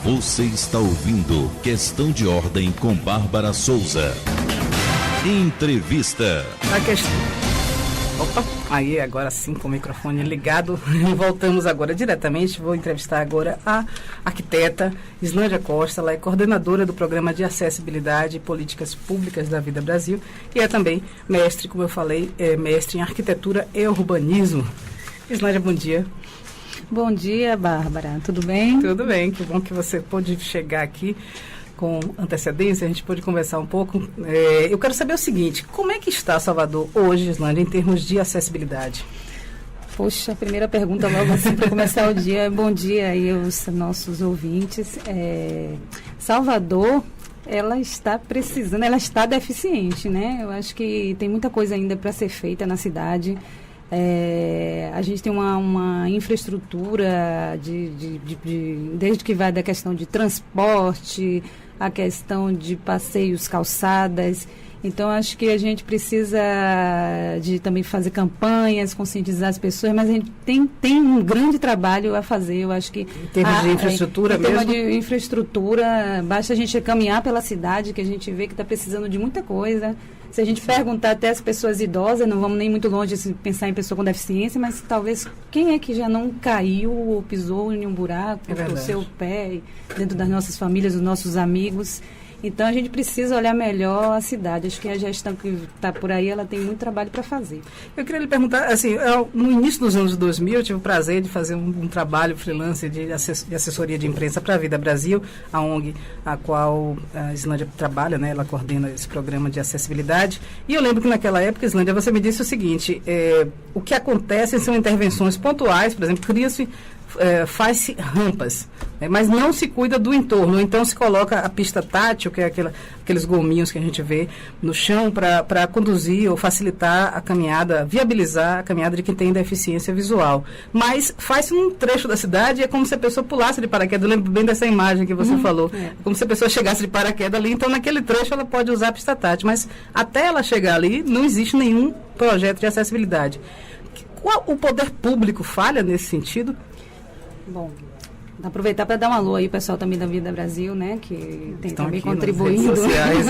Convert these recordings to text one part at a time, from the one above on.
Você está ouvindo Questão de Ordem com Bárbara Souza. Entrevista. Opa, aí agora sim com o microfone ligado. Voltamos agora diretamente. Vou entrevistar agora a arquiteta Islândia Costa. Ela é coordenadora do Programa de Acessibilidade e Políticas Públicas da Vida Brasil e é também mestre, como eu falei, mestre em Arquitetura e Urbanismo. Islândia, bom dia. Bom dia, Bárbara. Tudo bem? Tudo bem. Que bom que você pôde chegar aqui com antecedência, a gente pôde conversar um pouco. Eu quero saber o seguinte, como é que está Salvador hoje, Islândia, em termos de acessibilidade? Poxa, a primeira pergunta logo assim para começar o dia. Bom dia aí aos nossos ouvintes. Salvador, ela está precisando, ela está deficiente, né? Eu acho que tem muita coisa ainda para ser feita na cidade. A gente tem uma infraestrutura desde que vai da questão de transporte, a questão de passeios, calçadas. Então, acho que a gente precisa de também fazer campanhas, conscientizar as pessoas, mas a gente tem um grande trabalho a fazer. Eu acho que em termos de infraestrutura mesmo? Em termos de infraestrutura, basta a gente caminhar pela cidade, que a gente vê que está precisando de muita coisa. Se a gente perguntar até as pessoas idosas, não vamos nem muito longe de pensar em pessoa com deficiência, mas talvez quem é que já não caiu ou pisou em um buraco, torceu o pé dentro das nossas famílias, dos nossos amigos. Então, a gente precisa olhar melhor a cidade. Acho que a gestão que está por aí, ela tem muito trabalho para fazer. Eu queria lhe perguntar, assim, no início dos anos 2000, eu tive o prazer de fazer um trabalho freelance de assessoria de imprensa para a Vida Brasil, a ONG, a qual a Islândia trabalha, né? Ela coordena esse programa de acessibilidade. E eu lembro que naquela época, Islândia, você me disse o seguinte, o que acontece são intervenções pontuais, por exemplo, cria-se faz-se rampas, mas não se cuida do entorno. Então se coloca a pista tátil, que é aqueles gominhos que a gente vê no chão para conduzir ou facilitar a caminhada, viabilizar a caminhada de quem tem deficiência visual. Mas faz-se num trecho da cidade e é como se a pessoa pulasse de paraquedas. Eu lembro bem dessa imagem que você falou. É como se a pessoa chegasse de paraquedas ali, então naquele trecho ela pode usar a pista tátil, mas até ela chegar ali não existe nenhum projeto de acessibilidade. O poder público falha nesse sentido? Bom, aproveitar para dar um alô aí, pessoal também da Vida Brasil, né, que tem estão também aqui contribuindo sociais,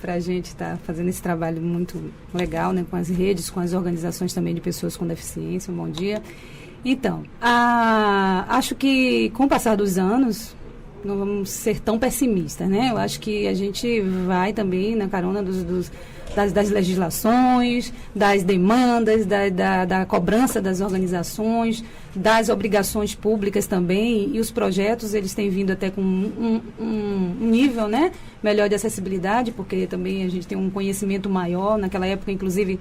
para a gente estar fazendo esse trabalho muito legal, né, com as redes, com as organizações também de pessoas com deficiência. Bom dia. Então, acho que com o passar dos anos, não vamos ser tão pessimistas, né? Eu acho que a gente vai também na carona das legislações, das demandas, da cobrança das organizações, das obrigações públicas também, e os projetos, eles têm vindo até com um nível, né, melhor de acessibilidade, porque também a gente tem um conhecimento maior. Naquela época, inclusive,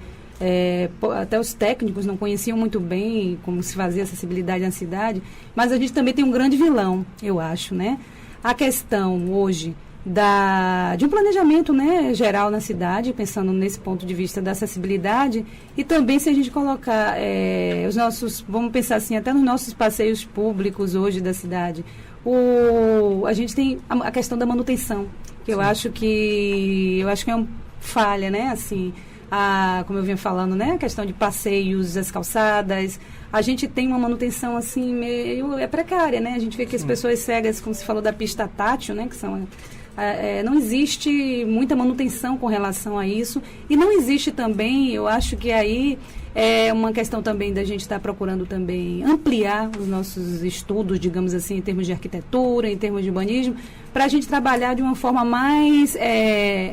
até os técnicos não conheciam muito bem como se fazia acessibilidade na cidade, mas a gente também tem um grande vilão, eu acho, né? A questão hoje de um planejamento, né, geral na cidade, pensando nesse ponto de vista da acessibilidade, e também se a gente colocar vamos pensar assim, até nos nossos passeios públicos hoje da cidade, a gente tem a questão da manutenção, que eu acho que é uma falha, né, assim, como eu vinha falando, né, a questão de passeios, as calçadas, a gente tem uma manutenção assim meio precária, né, a gente vê que as pessoas cegas, como se falou da pista tátil, né, que são não existe muita manutenção com relação a isso, e não existe também, eu acho que aí é uma questão também da gente estar procurando também ampliar os nossos estudos, digamos assim, em termos de arquitetura, em termos de urbanismo, para a gente trabalhar de uma forma mais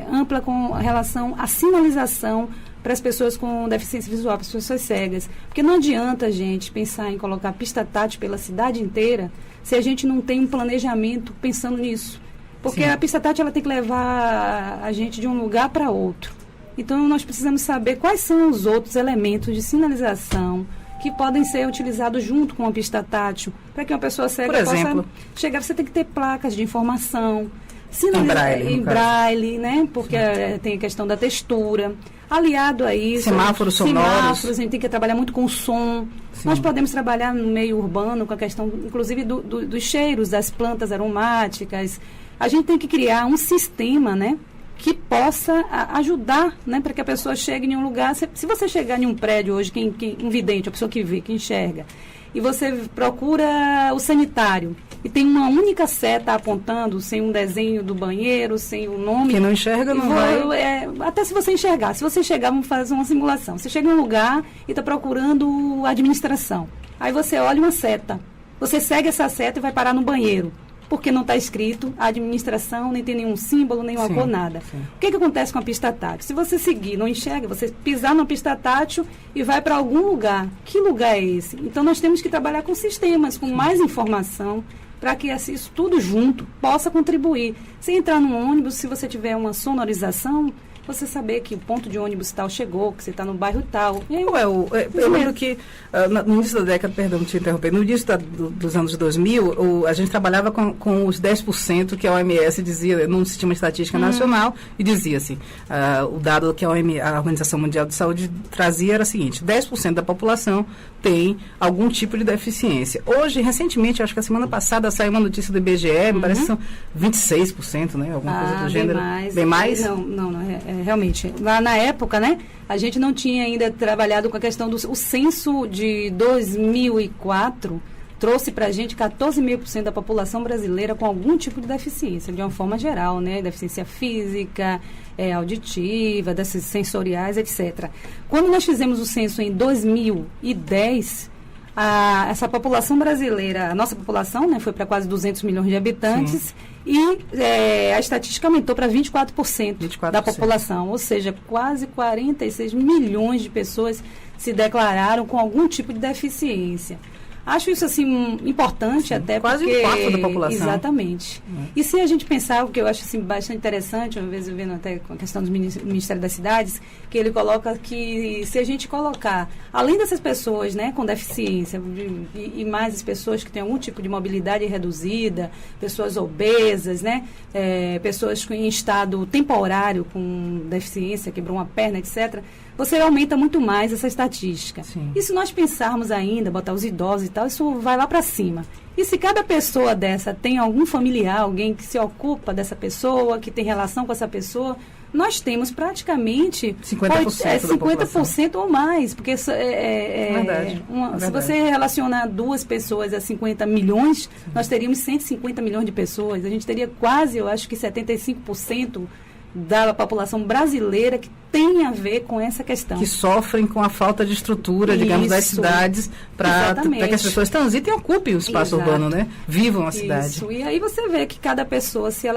ampla com relação à sinalização para as pessoas com deficiência visual, para as pessoas cegas. Porque não adianta a gente pensar em colocar pista tátil pela cidade inteira se a gente não tem um planejamento pensando nisso. Porque a pista tátil, ela tem que levar a gente de um lugar para outro. Então, nós precisamos saber quais são os outros elementos de sinalização que podem ser utilizados junto com a pista tátil, para que uma pessoa cega possa chegar. Você tem que ter placas de informação, em braille, né? Porque tem a questão da textura. Aliado a isso, semáforos sonoros. A gente tem que trabalhar muito com o som. Sim. Nós podemos trabalhar no meio urbano com a questão, inclusive, dos cheiros, das plantas aromáticas. A gente tem que criar um sistema, né, que possa ajudar, né, para que a pessoa chegue em um lugar. Se você chegar em um prédio hoje, um vidente, a pessoa que vê, que enxerga, e você procura o sanitário, e tem uma única seta apontando, sem um desenho do banheiro, sem o nome. Quem não enxerga não vai... Até se você enxergar. Se você chegar, vamos fazer uma simulação. Você chega em um lugar e está procurando administração. Aí você olha uma seta. Você segue essa seta e vai parar no banheiro. Porque não está escrito a administração, nem tem nenhum símbolo, nenhuma cor, nada. Sim. O que acontece com a pista tátil? Se você seguir, não enxerga, você pisar na pista tátil e vai para algum lugar. Que lugar é esse? Então, nós temos que trabalhar com sistemas, com mais informação, para que isso tudo junto possa contribuir. Se entrar no ônibus, se você tiver uma sonorização, você saber que o ponto de ônibus tal chegou, que você está no bairro tal. Eu lembro que no início da década, perdão, te interromper, no início dos anos 2000, a gente trabalhava com os 10% que a OMS dizia, num sistema estatística nacional, e dizia assim, o dado que a Organização Mundial de Saúde trazia era o seguinte, 10% da população tem algum tipo de deficiência. Hoje, recentemente, acho que a semana passada saiu uma notícia do IBGE, me parece que são 26%, né? Alguma coisa do gênero. Bem mais? Não, realmente. Lá na época, né, a gente não tinha ainda trabalhado com a questão do censo de 2004, trouxe para a gente 14,5% da população brasileira com algum tipo de deficiência, de uma forma geral, né, deficiência física, auditiva, dessas sensoriais, etc. Quando nós fizemos o censo em 2010, essa população brasileira, a nossa população, né, foi para quase 200 milhões de habitantes. Sim. E a estatística aumentou para 24% da população, ou seja, quase 46 milhões de pessoas se declararam com algum tipo de deficiência. Acho isso assim importante. Sim, até quase porque... um quarto da população. Exatamente. E se a gente pensar, o que eu acho assim, bastante interessante, uma vez eu vendo até com a questão do Ministério das Cidades, que ele coloca que se a gente colocar, além dessas pessoas, né, com deficiência, e mais as pessoas que têm algum tipo de mobilidade reduzida, pessoas obesas, né, pessoas em estado temporário com deficiência, quebrou uma perna, etc., você aumenta muito mais essa estatística. Sim. E se nós pensarmos ainda, botar os idosos e tal, isso vai lá para cima. E se cada pessoa dessa tem algum familiar, alguém que se ocupa dessa pessoa, que tem relação com essa pessoa, nós temos praticamente 50% ou mais. Porque verdade. Se você relacionar duas pessoas a 50 milhões, sim, nós teríamos 150 milhões de pessoas. A gente teria quase, eu acho que 75% da população brasileira que tem a ver com essa questão. Que sofrem com a falta de estrutura, digamos, das cidades, para que as pessoas transitem e ocupem o espaço urbano, né? Vivam a cidade. E aí você vê que cada pessoa, se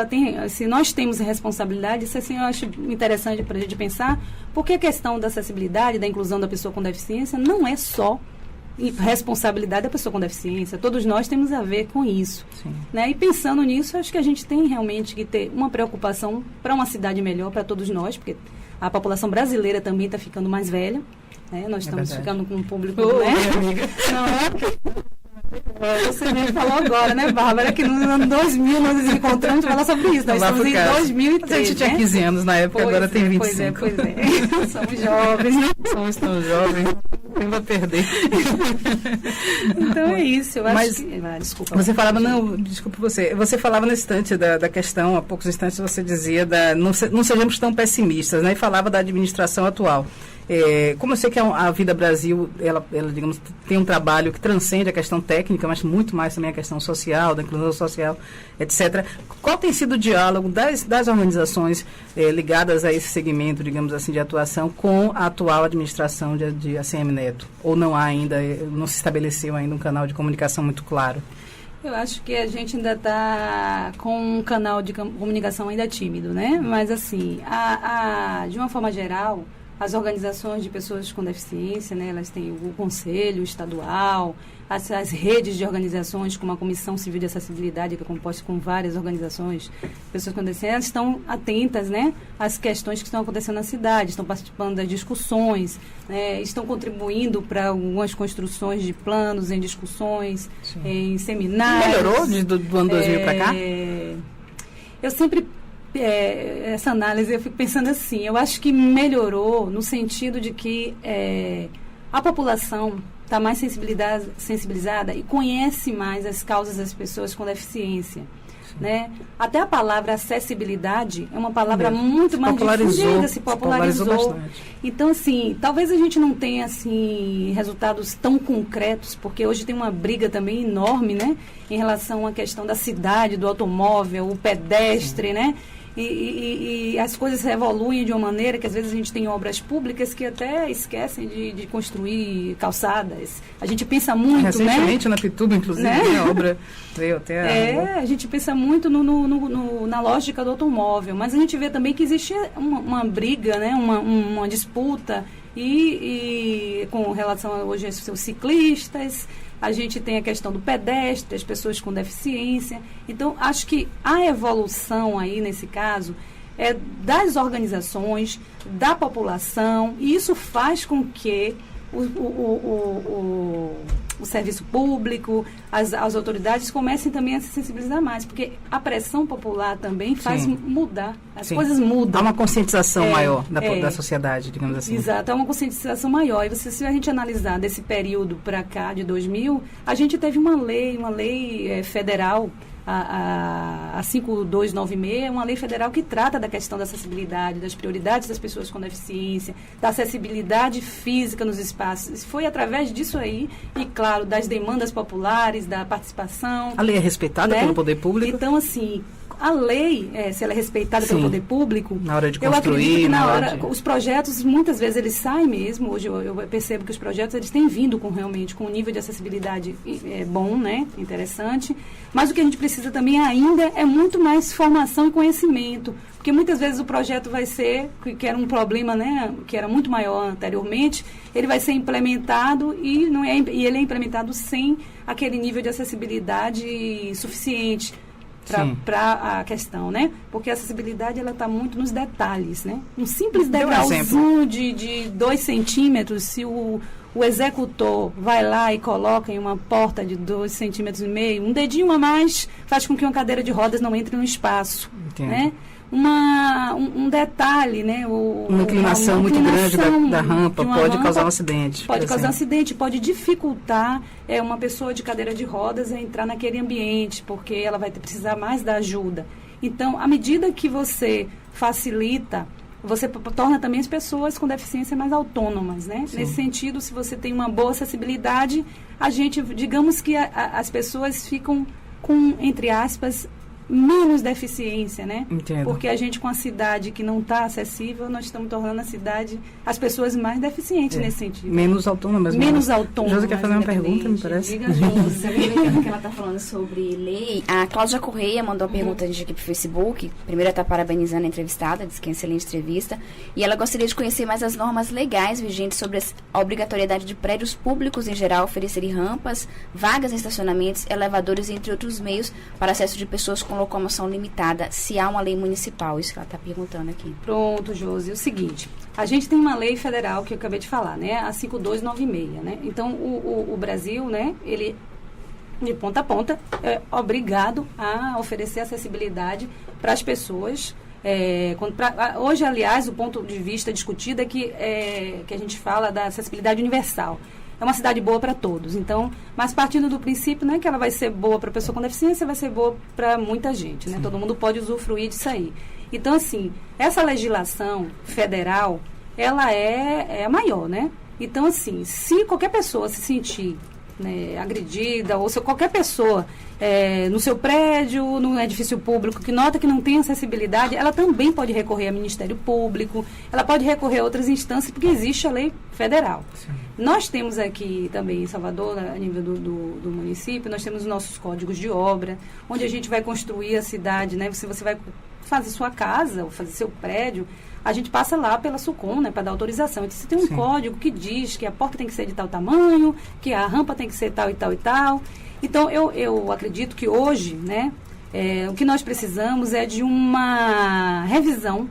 nós temos responsabilidade, isso assim eu acho interessante para a gente pensar, porque a questão da acessibilidade, da inclusão da pessoa com deficiência, não é só responsabilidade da pessoa com deficiência. Todos nós temos a ver com isso. Né? E pensando nisso, acho que a gente tem realmente que ter uma preocupação para uma cidade melhor para todos nós, porque a população brasileira também está ficando mais velha. Né? Nós estamos ficando com um público... né? Não é? Você mesmo falou agora, né, Bárbara, que no ano 2000 nós nos encontramos para falar sobre isso. Nós estamos em 2003, a gente tinha 15 anos na época, agora tem 25. Pois é. Somos jovens, né? Somos tão jovens. Eu vou perder. Então é isso, eu acho que... desculpa. Você falava, desculpa você. Você falava no instante da questão, há poucos instantes você dizia, não sejamos tão pessimistas, né? E falava da administração atual. Como eu sei que a Vida Brasil, ela, digamos, tem um trabalho que transcende a questão técnica, mas muito mais também a questão social, da inclusão social, etc. Qual tem sido o diálogo das organizações ligadas a esse segmento, digamos assim, de atuação com a atual administração de ACM Neto? Ou não há ainda, não se estabeleceu ainda um canal de comunicação muito claro? Eu acho que a gente ainda está com um canal de comunicação ainda tímido, né? Mas, assim, de uma forma geral... As organizações de pessoas com deficiência, né, elas têm o Conselho Estadual, as redes de organizações, como a Comissão Civil de Acessibilidade, que é composta com várias organizações, pessoas com deficiência, elas estão atentas, né, às questões que estão acontecendo na cidade, estão participando das discussões, né, estão contribuindo para algumas construções de planos em discussões, em seminários. Melhorou do ano 2000 para cá? Eu sempre... essa análise, eu fico pensando assim, eu acho que melhorou no sentido de que a população está mais sensibilizada e conhece mais as causas das pessoas com deficiência. né? Até a palavra acessibilidade é uma palavra muito mais difundida, se popularizou bastante. Então, assim, talvez a gente não tenha, assim, resultados tão concretos, porque hoje tem uma briga também enorme, né? Em relação à questão da cidade, do automóvel, o pedestre, né? E as coisas evoluem de uma maneira que às vezes a gente tem obras públicas que até esquecem de construir calçadas. A gente pensa muito, recentemente, né? Na Pituba, inclusive, né? A obra veio até a gente pensa muito na lógica do automóvel, mas a gente vê também que existe uma briga, né? Uma disputa e com relação a hoje aos ciclistas. A gente tem a questão do pedestre, as pessoas com deficiência. Então, acho que a evolução aí, nesse caso, é das organizações, da população, e isso faz com que o serviço público, as autoridades comecem também a se sensibilizar mais, porque a pressão popular também faz mudar, as coisas mudam. Há uma conscientização maior da sociedade, digamos assim. Exato, há uma conscientização maior. E se a gente analisar desse período para cá, de 2000, a gente teve uma lei federal, a 5296, uma lei federal que trata da questão da acessibilidade, das prioridades das pessoas com deficiência, da acessibilidade física nos espaços. Foi através disso aí, e claro, das demandas populares, da participação. A lei é respeitada pelo poder público? Então, assim, a lei, se ela é respeitada pelo poder público, na hora de construir, eu acredito que na hora os projetos, muitas vezes eles saem mesmo. Hoje eu percebo que os projetos eles têm vindo realmente com um nível de acessibilidade bom, né, interessante, mas o que a gente precisa também ainda é muito mais formação e conhecimento, porque muitas vezes o projeto vai ser, que era um problema, né, que era muito maior anteriormente, ele vai ser implementado e ele é implementado sem aquele nível de acessibilidade suficiente para a questão, né? Porque a acessibilidade, ela está muito nos detalhos, né? Um simples degrauzinho de 2 centímetros, se o executor vai lá e coloca em uma porta de 2,5 centímetros, um dedinho a mais faz com que uma cadeira de rodas não entre no espaço, né? Um detalhe, né? Uma inclinação muito grande da rampa pode causar um acidente. Pode causar um acidente, pode dificultar uma pessoa de cadeira de rodas a entrar naquele ambiente, porque ela vai precisar mais da ajuda. Então, à medida que você facilita, você torna também as pessoas com deficiência mais autônomas, né? Sim. Nesse sentido, se você tem uma boa acessibilidade, digamos que as pessoas ficam com, entre aspas, menos deficiência, né? Entendo. Porque a gente, com a cidade que não está acessível, nós estamos tornando a cidade, as pessoas mais deficientes nesse sentido. Menos autônomas. Menos autônomas. Josi quer fazer uma pergunta, me parece. Diga, Josi. Aproveitando que ela está falando sobre lei, a Cláudia Correia mandou uma pergunta a gente aqui pro Facebook. Primeiro, ela está parabenizando a entrevistada, diz que é uma excelente entrevista. E ela gostaria de conhecer mais as normas legais vigentes sobre a obrigatoriedade de prédios públicos em geral oferecerem rampas, vagas em estacionamentos, elevadores, entre outros meios, para acesso de pessoas com locomoção limitada, se há uma lei municipal. Isso que ela está perguntando aqui. Pronto, Josi. É o seguinte, a gente tem uma lei federal que eu acabei de falar, né? A 5296, né? Então, o Brasil, né? Ele, de ponta a ponta, é obrigado a oferecer acessibilidade para as pessoas. Hoje, aliás, o ponto de vista discutido é que a gente fala da acessibilidade universal. É uma cidade boa para todos. Então, mas partindo do princípio, né, que ela vai ser boa para a pessoa com deficiência, vai ser boa para muita gente, né? Sim. Todo mundo pode usufruir disso aí. Então, assim, essa legislação federal, ela é a maior, né? Então, assim, se qualquer pessoa se sentir, né, agredida, ou se qualquer pessoa no seu prédio, no edifício público, que nota que não tem acessibilidade, ela também pode recorrer ao Ministério Público, ela pode recorrer a outras instâncias, porque existe a lei federal. Sim. Nós temos aqui também em Salvador, a nível do município, nós temos os nossos códigos de obra, onde a gente vai construir a cidade, né? Se você vai fazer sua casa, ou fazer seu prédio, a gente passa lá pela SUCOM, né, para dar autorização. Então, você tem um Sim. código que diz que a porta tem que ser de tal tamanho, que a rampa tem que ser tal e tal e tal. Então, eu acredito que hoje, né, o que nós precisamos é de uma revisão,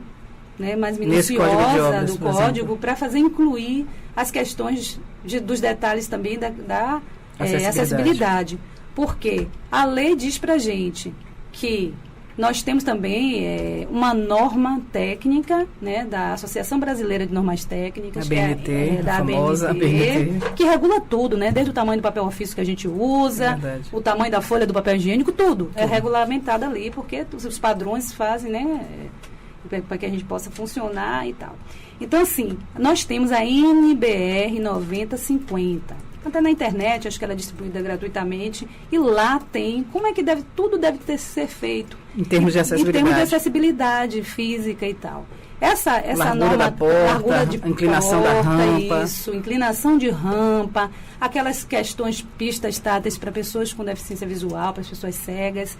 né, mais minuciosa do código, para fazer incluir as questões dos detalhes também da acessibilidade. Porque a lei diz para a gente que Nós temos também uma norma técnica, né, da Associação Brasileira de Normas Técnicas, a BNT, da famosa BNT, que regula tudo, né, desde o tamanho do papel ofício que a gente usa, o tamanho da folha do papel higiênico, tudo é regulamentado ali, porque os padrões fazem, né, para que a gente possa funcionar e tal. Então, assim, nós temos a NBR 9050. Até na internet, acho que ela é distribuída gratuitamente. E lá tem como é que tudo deve ser feito. Em termos de acessibilidade. Em termos de acessibilidade física e tal. Essa largura norma, da porta, largura de inclinação da rampa. Isso, inclinação de rampa, aquelas questões, pistas táteis para pessoas com deficiência visual, para as pessoas cegas.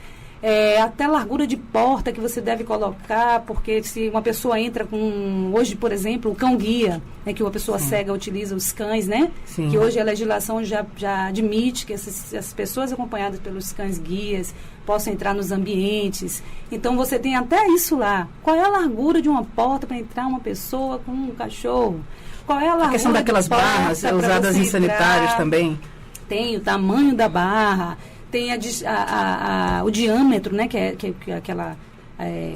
Até largura de porta que você deve colocar, porque se uma pessoa entra com, hoje, por exemplo, o cão-guia, né, que uma pessoa cega utiliza os cães, né? Sim. Que hoje a legislação já admite que essas pessoas acompanhadas pelos cães-guias possam entrar nos ambientes. Então, você tem até isso lá. Qual é a largura de uma porta para entrar uma pessoa com um cachorro? Qual é a largura a questão daquelas barras usadas em sanitários também? Tem o tamanho da barra, tem o diâmetro, né, que é aquela,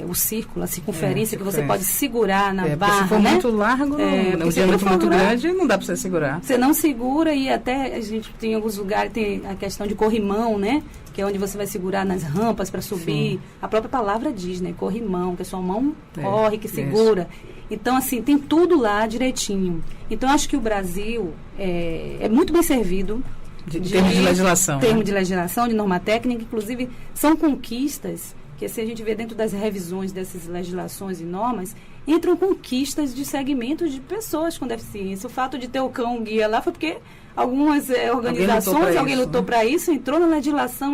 o círculo, a circunferência que você pode segurar na barra. Se for né? muito largo, o diâmetro muito grande, não dá para você segurar. Você não segura, e até a gente tem em alguns lugares, tem a questão de corrimão, né, que é onde você vai segurar nas rampas para subir. Sim. A própria palavra diz, né, corrimão, que a sua mão corre, que segura. Então, assim, tem tudo lá direitinho. Então, acho que o Brasil é muito bem servido. De termos de legislação. De legislação, de norma técnica, inclusive são conquistas que, se a gente vê dentro das revisões dessas legislações e normas, entram conquistas de segmentos de pessoas com deficiência. O fato de ter o cão-guia lá foi porque algumas organizações, alguém lutou para isso, entrou na legislação,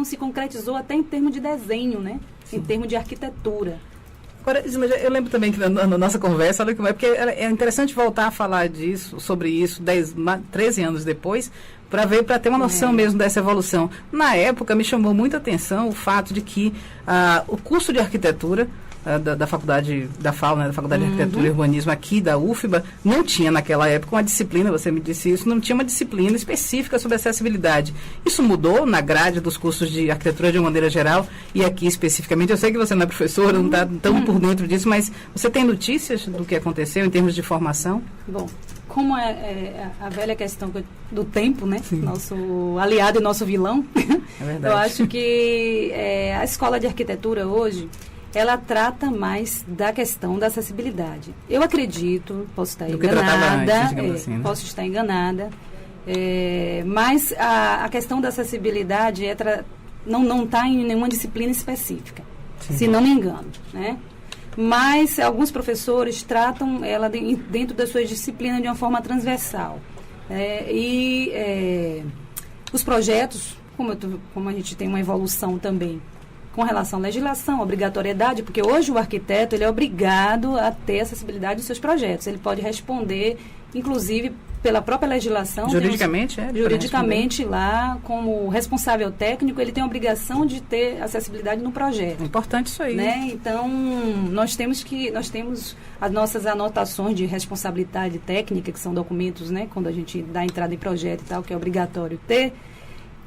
se concretizou até em termos de desenho, né? Sim. Em termos de arquitetura. Agora, eu lembro também que na nossa conversa, olha como porque é interessante voltar a falar sobre isso 13 anos depois, para ter uma noção mesmo dessa evolução. Na época, me chamou muita atenção o fato de que o curso de arquitetura da faculdade da FAO, né, da Faculdade de Arquitetura e Urbanismo aqui da UFBA, não tinha naquela época uma disciplina, você me disse isso, não tinha uma disciplina específica sobre acessibilidade. Isso mudou na grade dos cursos de arquitetura de uma maneira geral e aqui especificamente. Eu sei que você não é professora, não está tão por dentro disso, mas você tem notícias do que aconteceu em termos de formação? Bom, como é a velha questão do tempo, né? Sim. Nosso aliado e nosso vilão. É verdade. Eu acho que a escola de arquitetura hoje, ela trata mais da questão da acessibilidade. Eu acredito, posso estar enganada, assim, né? Posso estar enganada, mas a questão da acessibilidade não está em nenhuma disciplina específica, sim, se não me engano, né? Mas alguns professores tratam ela dentro das suas disciplinas de uma forma transversal. Os projetos, como a gente tem uma evolução também com relação à legislação, obrigatoriedade, porque hoje o arquiteto ele é obrigado a ter acessibilidade dos seus projetos. Ele pode responder, inclusive, pela própria legislação. Juridicamente, juridicamente lá, como responsável técnico, ele tem a obrigação de ter acessibilidade no projeto. É importante isso aí. Né? Então, nós temos as nossas anotações de responsabilidade técnica, que são documentos, né, quando a gente dá entrada em projeto e tal, que é obrigatório ter,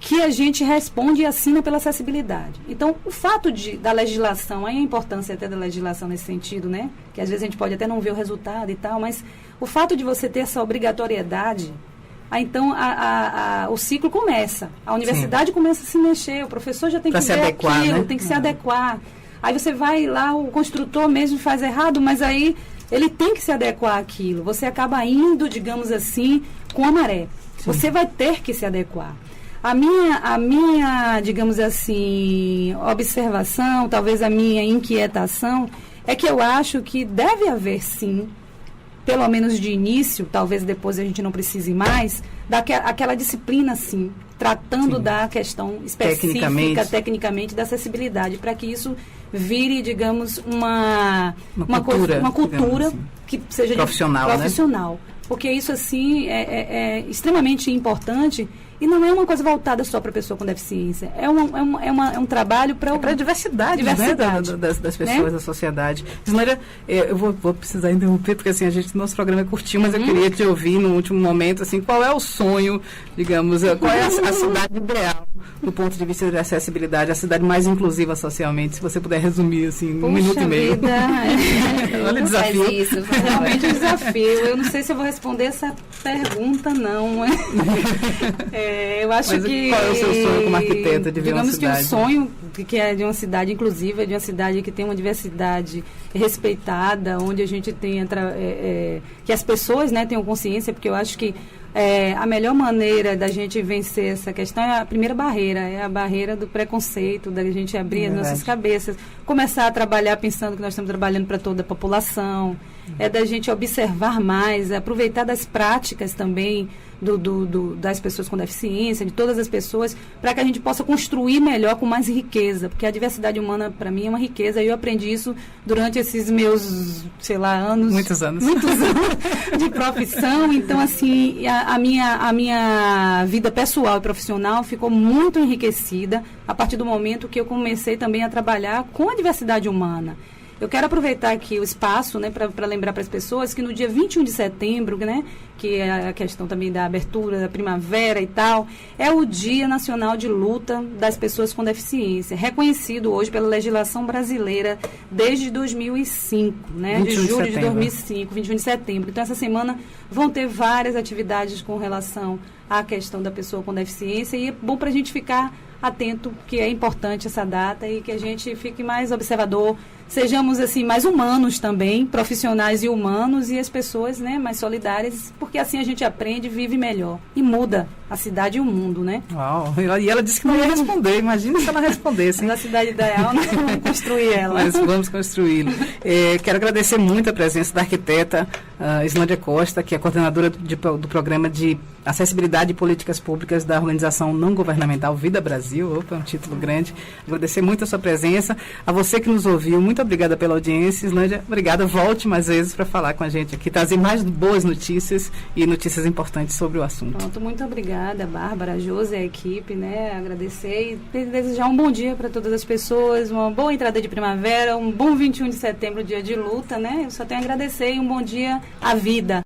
que a gente responde e assina pela acessibilidade. Então, o fato da legislação, aí a importância até da legislação nesse sentido, né? Que às vezes a gente pode até não ver o resultado e tal, mas o fato de você ter essa obrigatoriedade, então o ciclo começa. A universidade começa a se mexer, o professor já tem que ver aquilo, tem que se adequar. Aí você vai lá, o construtor mesmo faz errado, mas aí ele tem que se adequar àquilo. Você acaba indo, digamos assim, com a maré. Sim. Você vai ter que se adequar. A minha, digamos assim, observação, talvez a minha inquietação, é que eu acho que deve haver, sim, pelo menos de início, talvez depois a gente não precise mais, aquela disciplina, sim, tratando sim, da questão específica, tecnicamente da acessibilidade, para que isso vire, digamos, uma cultura assim, que seja profissional, né? Porque isso, assim, é extremamente importante E não é uma coisa voltada só para a pessoa com deficiência. É um trabalho para a diversidade, né, das pessoas, da sociedade. Isnâdia, eu vou precisar interromper, porque assim, nosso programa é curtinho, mas eu queria te ouvir no último momento, assim, qual é o sonho, digamos, qual é a cidade ideal do ponto de vista de acessibilidade, a cidade mais inclusiva socialmente, se você puder resumir, assim, um minuto e meio. Olha o desafio. Isso, realmente um desafio. Eu não sei se eu vou responder essa pergunta, não. Eu acho que... Qual é o seu sonho como arquiteta de ver uma cidade? Digamos que o sonho que é de uma cidade inclusiva, de uma cidade que tem uma diversidade respeitada, onde a gente tenha... que as pessoas, né, tenham consciência, porque eu acho que a melhor maneira da gente vencer essa questão é a primeira barreira, é a barreira do preconceito, da gente abrir as nossas cabeças, começar a trabalhar pensando que nós estamos trabalhando para toda a população, é da gente observar mais, aproveitar das práticas também das pessoas com deficiência, de todas as pessoas, para que a gente possa construir melhor, com mais riqueza, porque a diversidade humana, para mim, é uma riqueza, e eu aprendi isso durante esses meus, anos. Muitos anos de profissão. Então, assim, a minha vida pessoal e profissional ficou muito enriquecida a partir do momento que eu comecei também a trabalhar com a diversidade humana. Eu quero aproveitar aqui o espaço, né, para lembrar para as pessoas que no dia 21 de setembro, né, que é a questão também da abertura da primavera e tal, é o Dia Nacional de Luta das Pessoas com Deficiência, reconhecido hoje pela legislação brasileira desde 2005, né, de julho de 2005, 21 de setembro. Então, essa semana vão ter várias atividades com relação à questão da pessoa com deficiência, e é bom para a gente ficar atento, que é importante essa data, e que a gente fique mais observador, sejamos assim mais humanos também, profissionais e humanos, e as pessoas, né, mais solidárias, porque assim a gente aprende, vive melhor e muda a cidade e o mundo, né? Uau, e ela disse que não ia responder, imagina se ela respondesse. Na cidade ideal, nós vamos construir ela. Mas vamos construí-la. Quero agradecer muito a presença da arquiteta Isnâdia Costa, que é coordenadora do programa de Acessibilidade e Políticas Públicas da organização não governamental Vida Brasil. Opa, é um título grande. Agradecer muito a sua presença. A você que nos ouviu, muito obrigada pela audiência. Isnâdia, obrigada. Volte mais vezes para falar com a gente aqui, trazer mais boas notícias e notícias importantes sobre o assunto. Pronto, muito obrigada, Bárbara, a Josi, a equipe, né? Agradecer e desejar um bom dia para todas as pessoas, uma boa entrada de primavera, um bom 21 de setembro, dia de luta, né? Eu só tenho a agradecer, e um bom dia à vida.